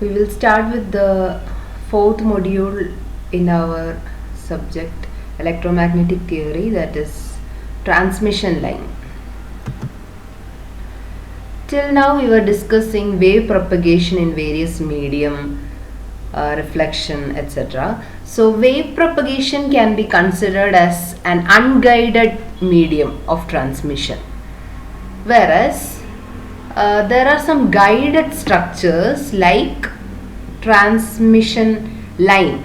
We will start with the fourth module in our subject electromagnetic theory, that is transmission line. Till now we were discussing wave propagation in various medium, reflection, etc. So wave propagation can be considered as an unguided medium of transmission, whereas there are some guided structures like transmission line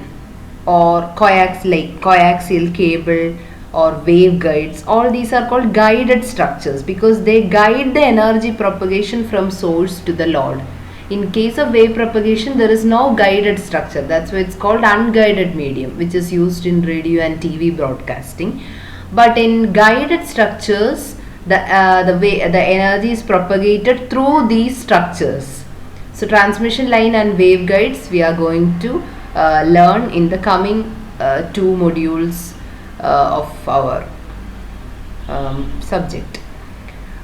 or coaxial cable or waveguides. All these are called guided structures because they guide the energy propagation from source to the load. In case of wave propagation, there is no guided structure. That's why it's called unguided medium, which is used in radio and TV broadcasting. But in guided structures, the energy is propagated through these structures. So transmission line and waveguides we are going to learn in the coming two modules of our subject.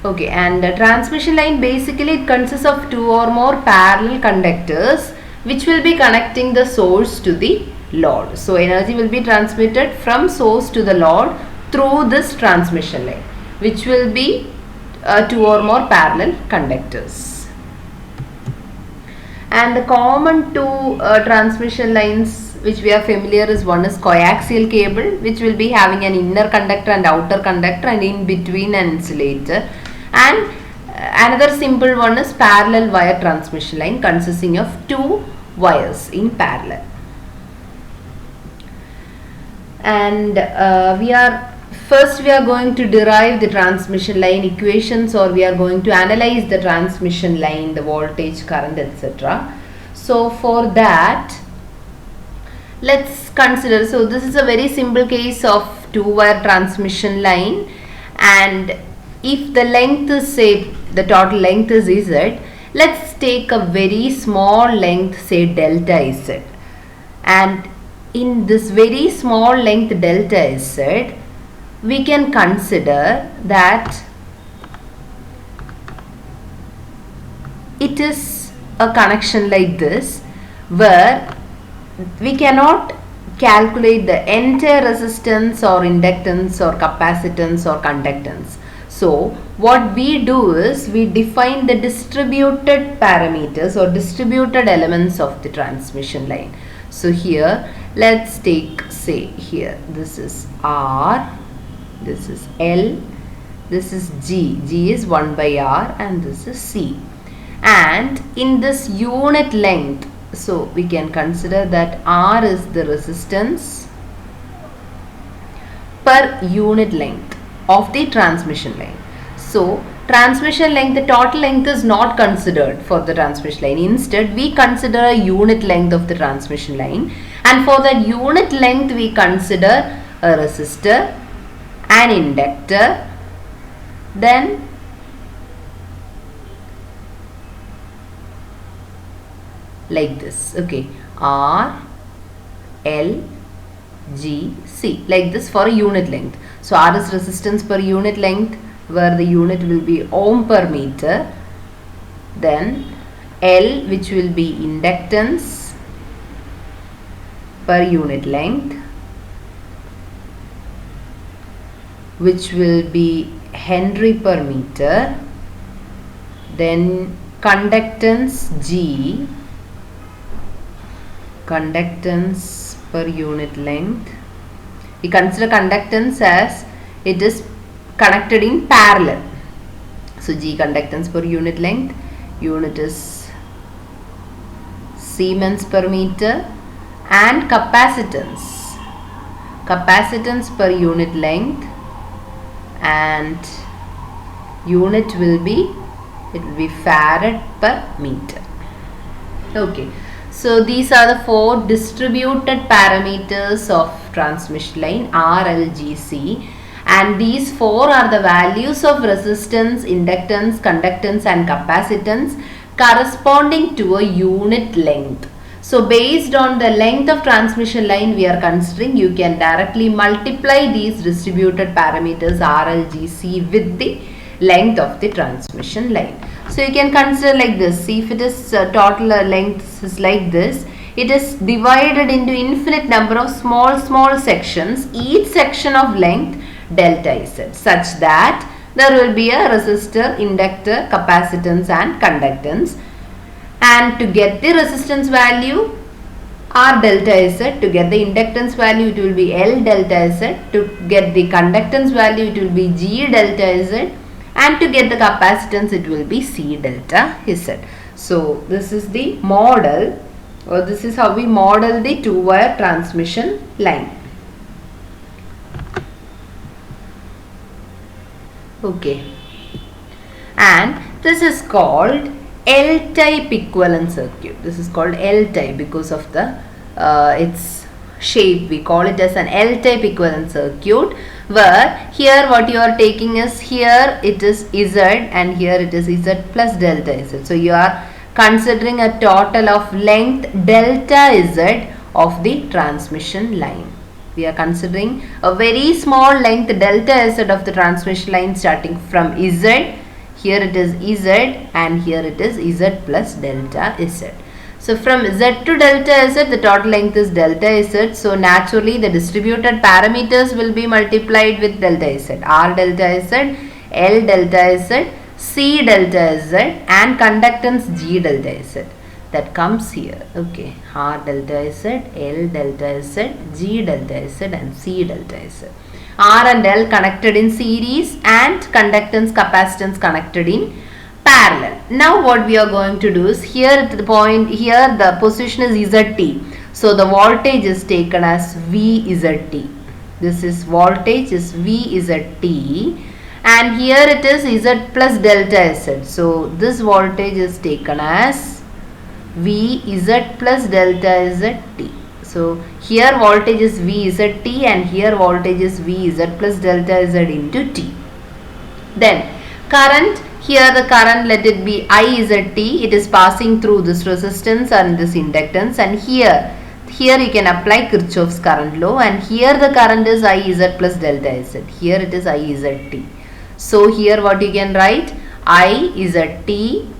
Okay, and transmission line basically it consists of two or more parallel conductors which will be connecting the source to the load. So energy will be transmitted from source to the load through this transmission line, which will be two or more parallel conductors. And the common two transmission lines which we are familiar is, one is coaxial cable, which will be having an inner conductor and outer conductor and in between an insulator, and another simple one is parallel wire transmission line consisting of two wires in parallel. And we are going to derive the transmission line equations, or we are going to analyze the transmission line, the voltage, current, etc. So for that, let's consider, so this is a very simple case of two-wire transmission line, and if the length is, say, the total length is Z, let's take a very small length, say delta Z, and in this very small length delta Z, we can consider that it is a connection like this, where we cannot calculate the entire resistance or inductance or capacitance or conductance. So what we do is we define the distributed parameters or distributed elements of the transmission line. So here let's take, say here this is R, this is L, this is G, G is 1 by R, and this is C. And in this unit length, so we can consider that R is the resistance per unit length of the transmission line. So transmission length, the total length is not considered for the transmission line. Instead, we consider a unit length of the transmission line, and for that unit length we consider a resistor, an inductor, then like this, okay, R, L, G, C, like this for a unit length. So R is resistance per unit length, where the unit will be ohm per meter, then L, which will be inductance per unit length, which will be Henry per meter, then conductance G, conductance per unit length. We consider conductance as it is connected in parallel. So G, conductance per unit length, unit is Siemens per meter, and capacitance, capacitance per unit length, and unit will be, it will be farad per meter. Okay. So these are the four distributed parameters of transmission line R, L, G, C, and these four are the values of resistance, inductance, conductance and capacitance corresponding to a unit length. So based on the length of transmission line we are considering, you can directly multiply these distributed parameters R, L, G, C with the length of the transmission line. So you can consider like this. See, if it is total length is like this, it is divided into infinite number of small sections, each section of length delta Z, such that there will be a resistor, inductor, capacitance and conductance. And to get the resistance value, R delta Z, to get the inductance value it will be L delta Z, to get the conductance value it will be G delta Z, and to get the capacitance it will be C delta Z. So this is the model, or this is how we model the two-wire transmission line. Okay, and this is called L-type equivalent circuit. This is called L-type because of the its shape. We call it as an L-type equivalent circuit, where here what you are taking is, here it is Z and here it is Z plus delta Z. So you are considering a total of length delta Z of the transmission line. We are considering a very small length delta Z of the transmission line starting from Z. Here it is Z and here it is Z plus delta Z. So from Z to delta Z, the total length is delta Z. So naturally the distributed parameters will be multiplied with delta Z. R delta Z, L delta Z, C delta Z and conductance G delta Z. That comes here. Okay, R delta Z, L delta Z, G delta Z and C delta Z. R and L connected in series and conductance, capacitance connected in parallel. Now what we are going to do is, here at the point, here the position is ZT. So the voltage is taken as VZT. This is voltage is VZT. And here it is Z plus delta Z. So this voltage is taken as VZ plus delta ZT. So here voltage is VZT and here voltage is VZ plus delta Z into T. Then current, here the current, let it be IZT. It is passing through this resistance and this inductance, and here you can apply Kirchhoff's current law, and here the current is IZ plus delta Z. Here it is IZT. So here what you can write, IZT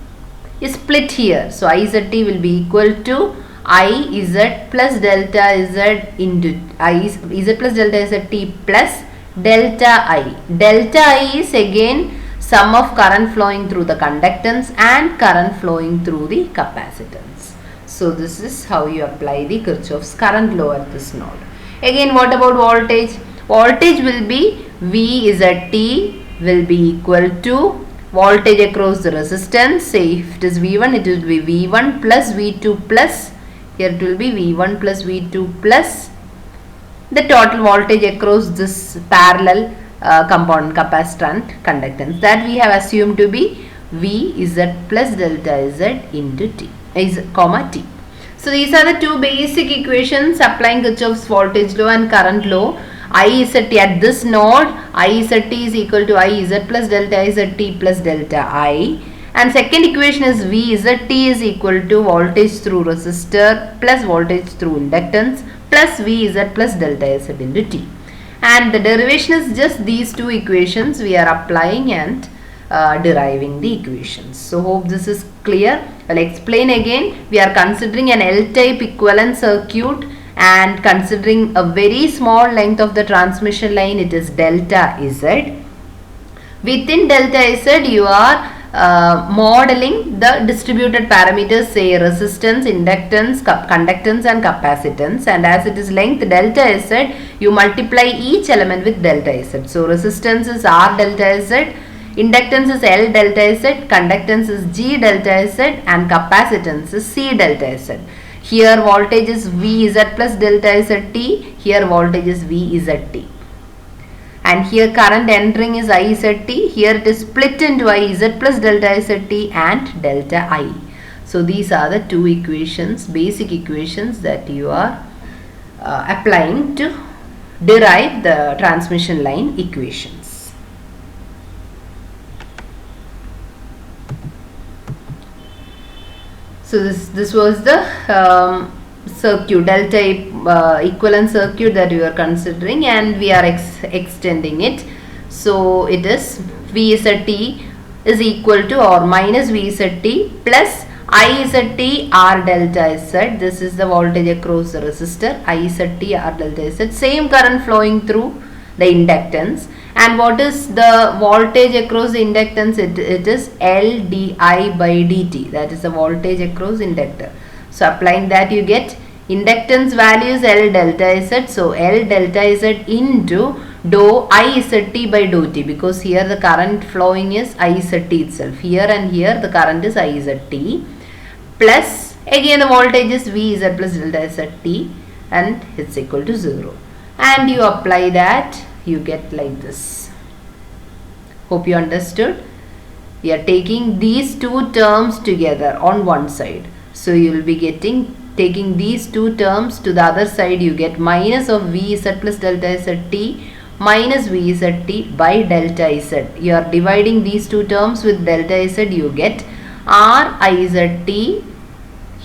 is split here. So IZT will be equal to IZ plus delta Z into IZ plus delta ZT plus delta I. Delta I is again sum of current flowing through the conductance and current flowing through the capacitance. So this is how you apply the Kirchhoff's current law at this node. Again, what about voltage? Voltage will be VZT will be equal to voltage across the resistance. Say if it is V1, it will be V1 plus V2 plus, here it will be V1 plus V2 plus the total voltage across this parallel component, capacitor and conductance, that we have assumed to be VZ plus delta Z into T, comma T. So these are the two basic equations applying Kirchhoff's voltage law and current law. IZT at this node, IZT is equal to IZ plus delta ZT plus delta I, and second equation is VZT is equal to voltage through resistor plus voltage through inductance plus VZ plus delta Z into T. And the derivation is just these two equations we are applying and deriving the equations. So hope this is clear. I'll explain again. We are considering an L-type equivalent circuit and considering a very small length of the transmission line, it is delta Z. Within delta Z you are modeling the distributed parameters, say resistance, inductance, conductance and capacitance, and as it is length delta Z, you multiply each element with delta Z. So resistance is R delta Z, inductance is L delta Z, conductance is G delta Z and capacitance is C delta Z. Here voltage is VZ plus delta ZT, here voltage is VZT. And here current entering is IZT, here it is split into IZ plus delta ZT and delta I. So these are the two equations, basic equations that you are applying to derive the transmission line equations. So this was the circuit, delta equivalent circuit that we are considering, and we are extending it. So it is V Z T is equal to or minus V Z T plus I Z T R delta Z. This is the voltage across the resistor, I Z T R delta Z. Same current flowing through the inductance. And what is the voltage across the inductance? It is L di by dt. That is the voltage across inductor. So applying that, you get inductance value is L delta Z. So L delta Z into dou I Z T by dou T, because here the current flowing is I Z T itself. Here and here the current is I Z T, plus again the voltage is V Z plus delta Z T, and it's equal to 0. And you apply that, you get like this. Hope you understood. We are taking these two terms together on one side. So you will be taking these two terms to the other side, you get minus of Vz plus delta Zt minus Vzt by delta Z. You are dividing these two terms with delta Z, you get Rizt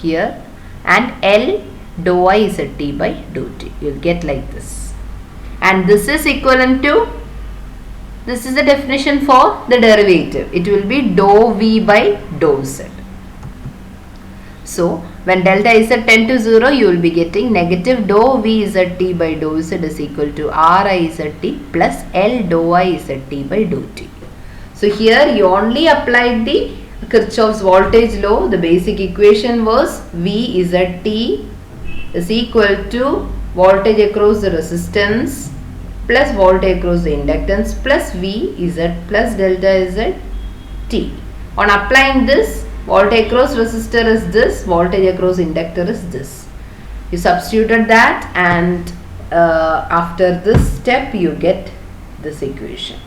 here and L dou Izt by dou T. You will get like this. And this is equivalent to, this is the definition for the derivative. It will be dou V by dou Z. So when delta Z tend to 0, you will be getting negative dou Vzt by dou Z is equal to Rizt plus L dou Izt by dou T. So here you only applied the Kirchhoff's voltage law. The basic equation was Vzt is equal to voltage across the resistance plus voltage across the inductance plus Vz plus delta Zt. On applying this, voltage across resistor is this, voltage across inductor is this. You substituted that, and after this step you get this equation.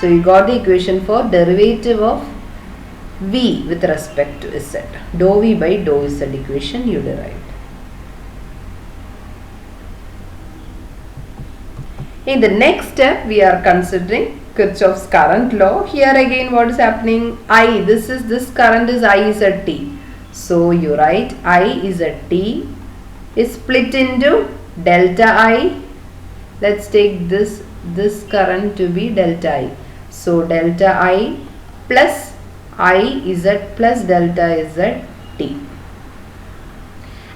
So you got the equation for derivative of V with respect to Z. Dou V by dou Z equation you derived. In the next step, we are considering Kirchhoff's current law. Here again, what is happening? This current is Izt. So you write Izt is split into delta I. Let's take this current to be delta I. So delta I plus Iz plus delta Zt.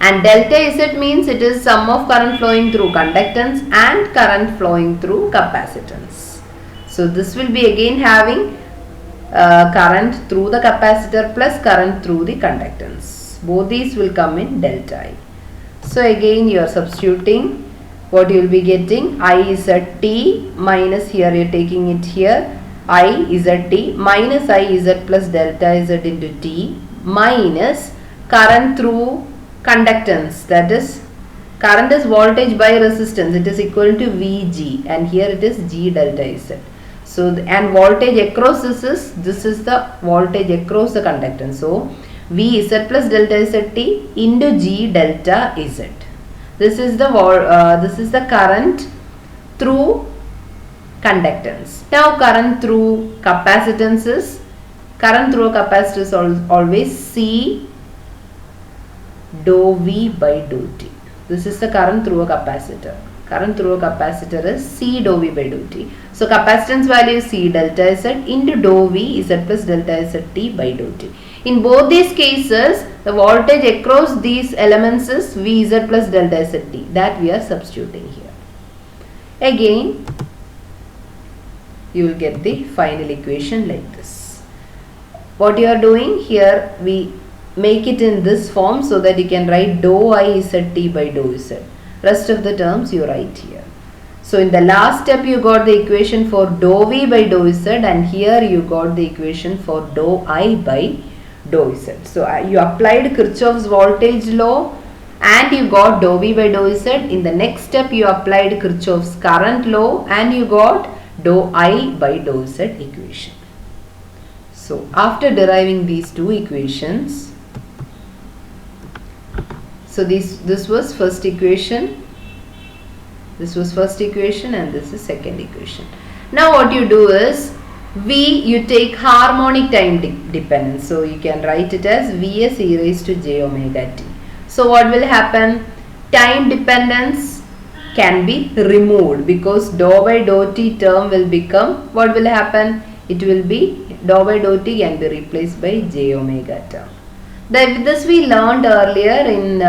And delta Z means it is sum of current flowing through conductance and current flowing through capacitance. So this will be again having current through the capacitor plus current through the conductance. Both these will come in delta I. So again you are substituting, what you will be getting Izt minus, here you are taking it here, Izt minus Iz plus delta Z into T minus current through conductance, that is current is voltage by resistance, it is equal to Vg, and here it is G delta Z. So and voltage across this is the voltage across the conductance. So Vz plus delta Zt into G delta Z. This is the current through conductance. Now current through capacitance is, current through a capacitor is always C dou V by dou T. This is the current through a capacitor. Current through a capacitor is C dou V by dou T. So capacitance value is C delta Z into dou V Z plus delta Zt by dou T. In both these cases, the voltage across these elements is Vz plus delta Zt, that we are substituting here. Again, you will get the final equation like this. What you are doing here, we make it in this form so that you can write dou Izt by dou Z. Rest of the terms you write here. So in the last step you got the equation for dou V by dou Z, and here you got the equation for dou I by dou Z. So you applied Kirchhoff's voltage law and you got dou V by dou Z. In the next step you applied Kirchhoff's current law and you got dou I by dou Z equation. So after deriving these two equations, so this was first equation, this was first equation, and this is second equation. Now what you do is, V, you take harmonic time dependence. So you can write it as Vs e raised to j omega t. So what will happen? Time dependence can be removed, because dou by dou t term will become, what will happen? It will be dou by dou t can be replaced by j omega term. This we learned earlier in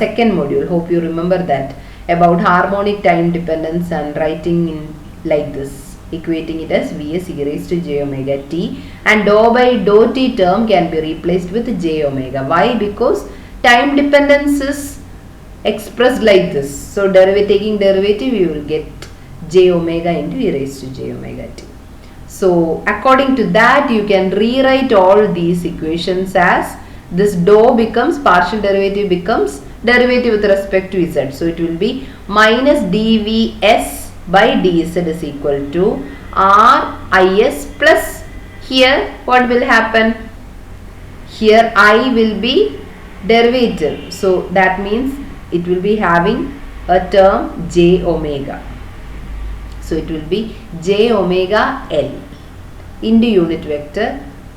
second module. Hope you remember that, about harmonic time dependence and writing in like this, equating it as Vs e raised to j omega t, and dou by dou t term can be replaced with j omega. Why? Because time dependence is expressed like this. So taking derivative, you will get j omega into e raised to j omega t. So according to that, you can rewrite all these equations as this dou becomes, partial derivative becomes derivative with respect to z. So it will be minus dvs by dz is equal to ris plus, here what will happen? Here I will be derivative. So that means it will be having a term j omega. So it will be j omega L into unit vector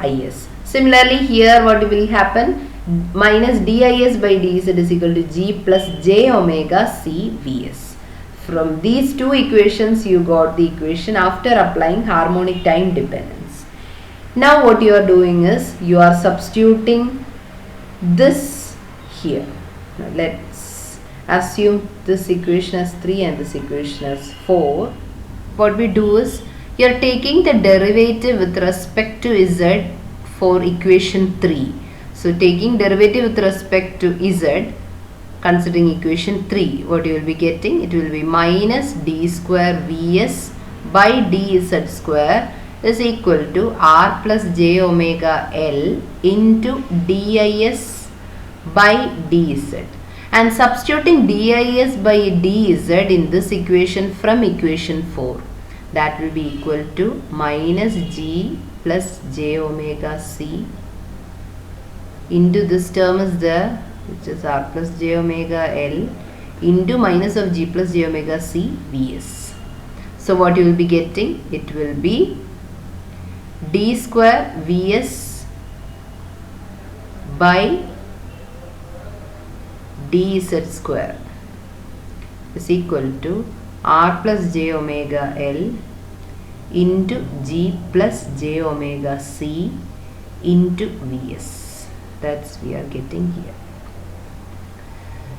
is. Similarly, here what will happen? Minus dis by dz is equal to g plus j omega c vs. From these two equations, you got the equation after applying harmonic time dependence. Now what you are doing is, you are substituting this here. Now let's assume this equation as 3 and this equation as 4. What we do is, you are taking the derivative with respect to z for equation 3. So taking derivative with respect to z, considering equation 3, what you will be getting? It will be minus d square vs by dz square is equal to r plus j omega L into dis by dz. And substituting dis by dz in this equation from equation 4, that will be equal to minus g plus j omega c into this term is there, which is r plus j omega L into minus of g plus j omega c vs. So what you will be getting? It will be d square vs by dz square is equal to r plus j omega L into g plus j omega c into vs. That's we are getting here.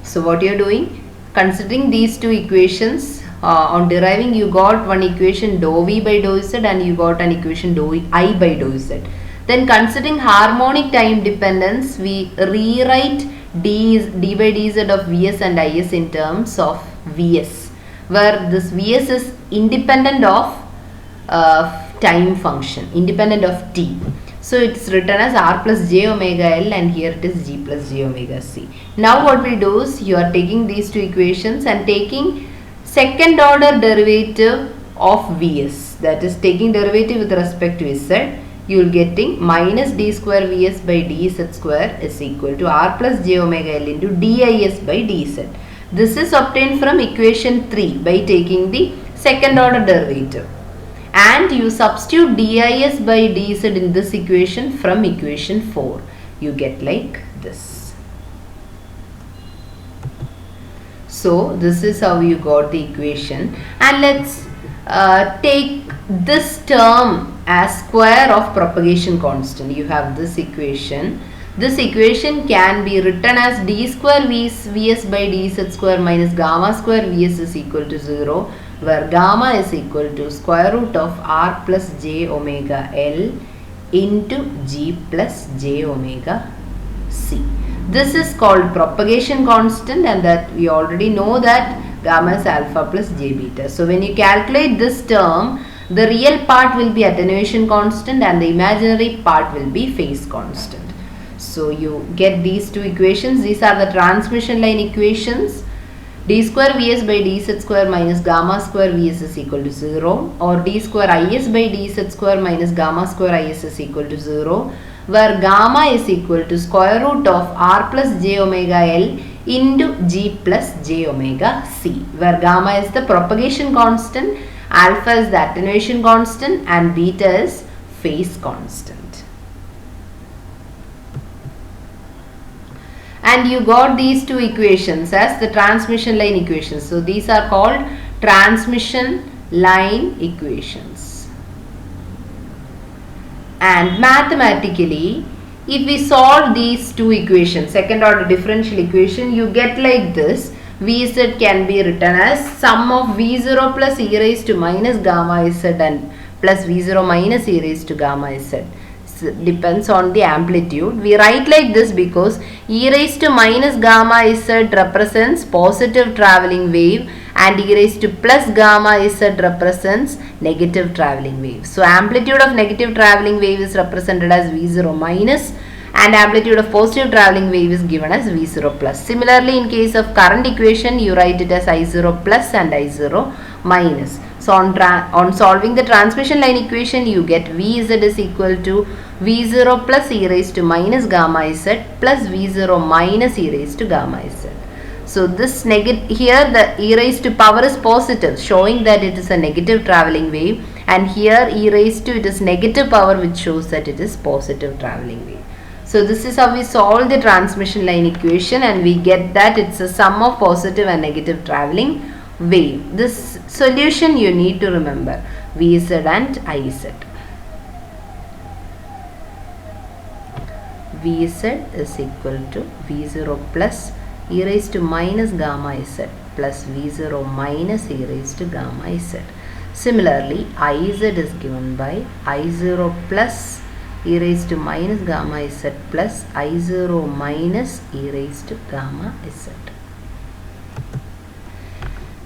So what you are doing? Considering these two equations, on deriving you got one equation dou v by dou z and you got an equation dou I by dou z. Then considering harmonic time dependence, we rewrite d by dz of vs and is in terms of vs, where this vs is independent of time function, independent of t. So it's written as r plus j omega L and here it is g plus j omega c. Now what we do is, you are taking these two equations and taking second order derivative of vs, that is taking derivative with respect to z. You will getting minus d square vs by dz square is equal to r plus j omega L into dis by dz. This is obtained from equation 3 by taking the second order derivative. And you substitute dis by dz in this equation from equation 4. You get like this. So this is how you got the equation. And let's take this term as square of propagation constant. You have this equation. This equation can be written as d square vs by dz square minus gamma square vs is equal to 0, where gamma is equal to square root of r plus j omega L into g plus j omega c. This is called propagation constant, and that we already know that gamma is alpha plus j beta. So when you calculate this term, the real part will be attenuation constant and the imaginary part will be phase constant. So you get these two equations. These are the transmission line equations. D square Vs by dz square minus gamma square Vs is equal to 0, or d square Is by dz square minus gamma square Is is equal to 0, where gamma is equal to square root of r plus j omega L into g plus j omega c, where gamma is the propagation constant, alpha is the attenuation constant, and beta is phase constant. and you got these two equations as the transmission line equations. So these are called transmission line equations. And mathematically, if we solve these two equations, second order differential equation, you get like this. Vz can be written as sum of V0 plus e raised to minus gamma z and plus V0 minus e raised to gamma z. Depends on the amplitude. We write like this because e raised to minus gamma z represents positive travelling wave and e raised to plus gamma z represents negative travelling wave. So amplitude of negative travelling wave is represented as V0 minus and amplitude of positive travelling wave is given as V0 plus. Similarly, in case of current equation, you write it as I0 plus and I0 minus. So on solving the transmission line equation, you get Vz is equal to V0 plus e raised to minus gamma z plus V0 minus e raised to gamma z. So this here the e raised to power is positive, showing that it is a negative travelling wave, and here e raised to it is negative power, which shows that it is positive travelling wave. So this is how we solve the transmission line equation, and we get that it's a sum of positive and negative travelling wave. This solution you need to remember, Vz and Iz. Vz is equal to V0 plus e raised to minus gamma z plus V0 minus e raised to gamma z. Similarly, Iz is given by I0 plus e raised to minus gamma z plus I0 minus e raised to gamma z.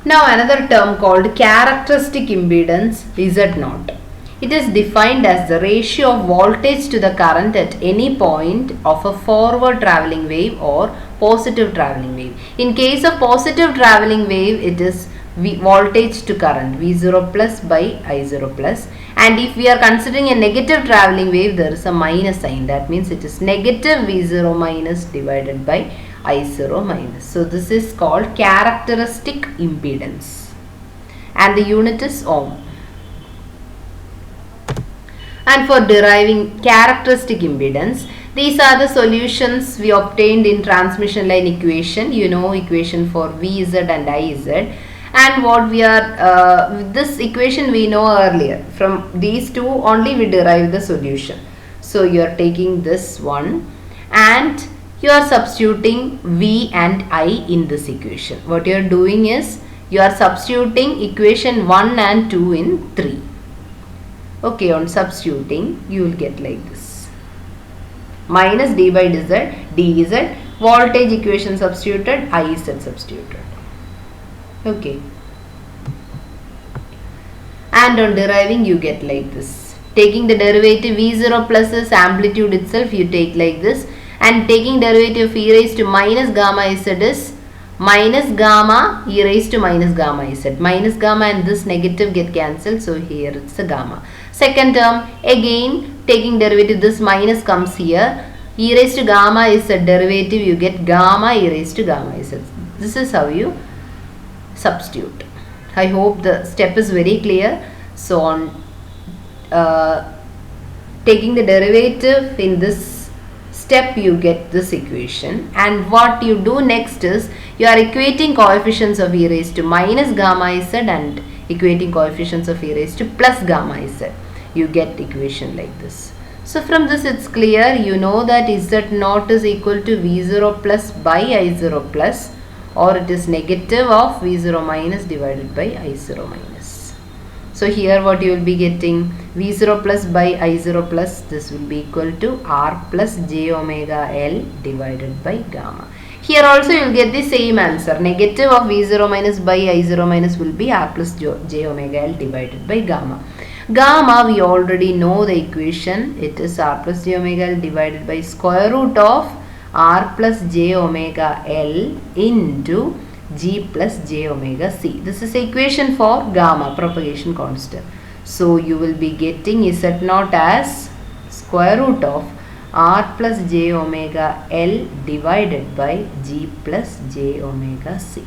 Now another term called characteristic impedance Z0. It is defined as the ratio of voltage to the current at any point of a forward travelling wave or positive travelling wave. In case of positive travelling wave, it is voltage to current V0 plus by I0 plus, and if we are considering a negative travelling wave, there is a minus sign. That means it is negative V0 minus divided by I0 minus. So this is called characteristic impedance, and the unit is ohm. And for deriving characteristic impedance, these are the solutions we obtained in transmission line equation. You know equation for Vz and Iz. And what we are, this equation we know earlier. From these two only we derive the solution. So you are taking this one and you are substituting V and I in this equation. What you are doing is you are substituting equation 1 and 2 in 3. Okay, on substituting you will get like this. Minus d by dz, voltage equation substituted, Iz substituted. Okay, and on deriving you get like this. Taking the derivative V0 plus is amplitude itself, you take like this, and taking derivative of e raised to minus gamma z is minus gamma e raised to minus gamma z. Minus gamma and this negative get cancelled, so here it's a gamma. Second term, again taking derivative, this minus comes here, e raised to gamma is a derivative, you get gamma e raised to gamma z. This is how you substitute. I hope the step is very clear. So on taking the derivative in this step, you get this equation, and what you do next is you are equating coefficients of e raised to minus gamma z and equating coefficients of e raised to plus gamma z. You get equation like this. So from this it's clear, you know that Z0 is equal to V0 plus by I0 plus, or it is negative of V0 minus divided by I0 minus. So here what you will be getting, V0 plus by I0 plus, this will be equal to R plus j omega L divided by gamma. Here also you will get the same answer. Negative of V0 minus by I0 minus will be R plus j omega L divided by gamma. Gamma, we already know the equation. It is R plus j omega L divided by square root of R plus j omega L into G plus j omega C. This is equation for gamma, propagation constant. So you will be getting Z0 as square root of R plus j omega L divided by G plus j omega C.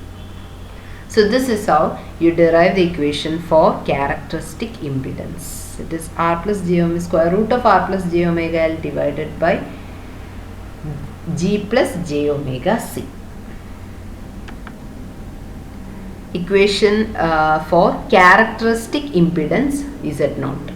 So this is how you derive the equation for characteristic impedance. It is R plus j omega, square root of R plus j omega L divided by G plus j omega c. Equation for characteristic impedance Z0.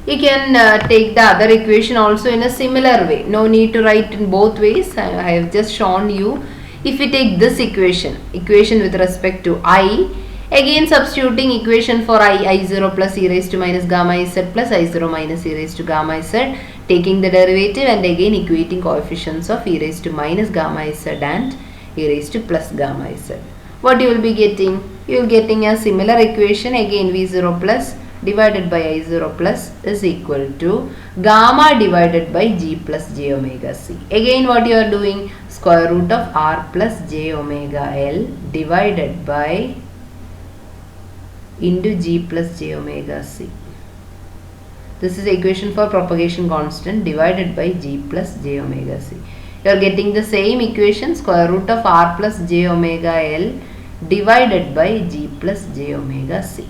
You can take the other equation also in a similar way. No need to write in both ways. I have just shown you. If we take this equation with respect to I, again substituting equation for I0 plus e raised to minus gamma z plus I0 minus e raised to gamma z, taking the derivative and again equating coefficients of e raised to minus gamma z and e raised to plus gamma z. What you will be getting? You will getting a similar equation, again V0 plus divided by I0 plus is equal to gamma divided by G plus j omega c. Again what you are doing? Square root of R plus j omega L divided by into G plus j omega c. This is the equation for propagation constant divided by G plus j omega c. You are getting the same equation, square root of R plus j omega L divided by G plus j omega c.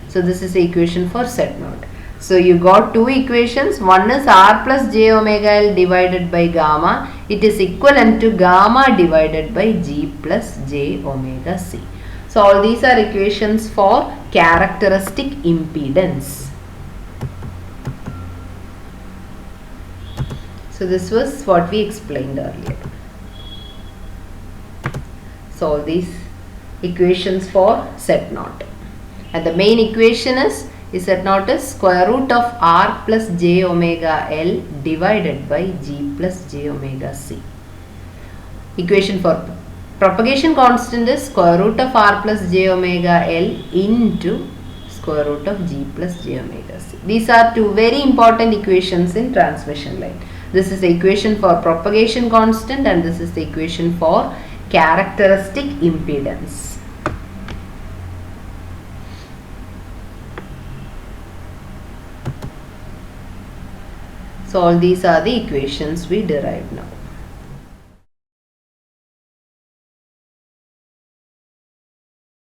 So this is the equation for Z0. So you got two equations. One is R plus j omega L divided by gamma. It is equivalent to gamma divided by G plus j omega c. So all these are equations for characteristic impedance. So this was what we explained earlier. So all these equations for Z0. And the main equation is Z0 is square root of R plus j omega L divided by G plus j omega c. Equation for propagation constant is square root of R plus j omega L into square root of G plus j omega c. These are two very important equations in transmission line. This is the equation for propagation constant and this is the equation for characteristic impedance. So all these are the equations we derived now.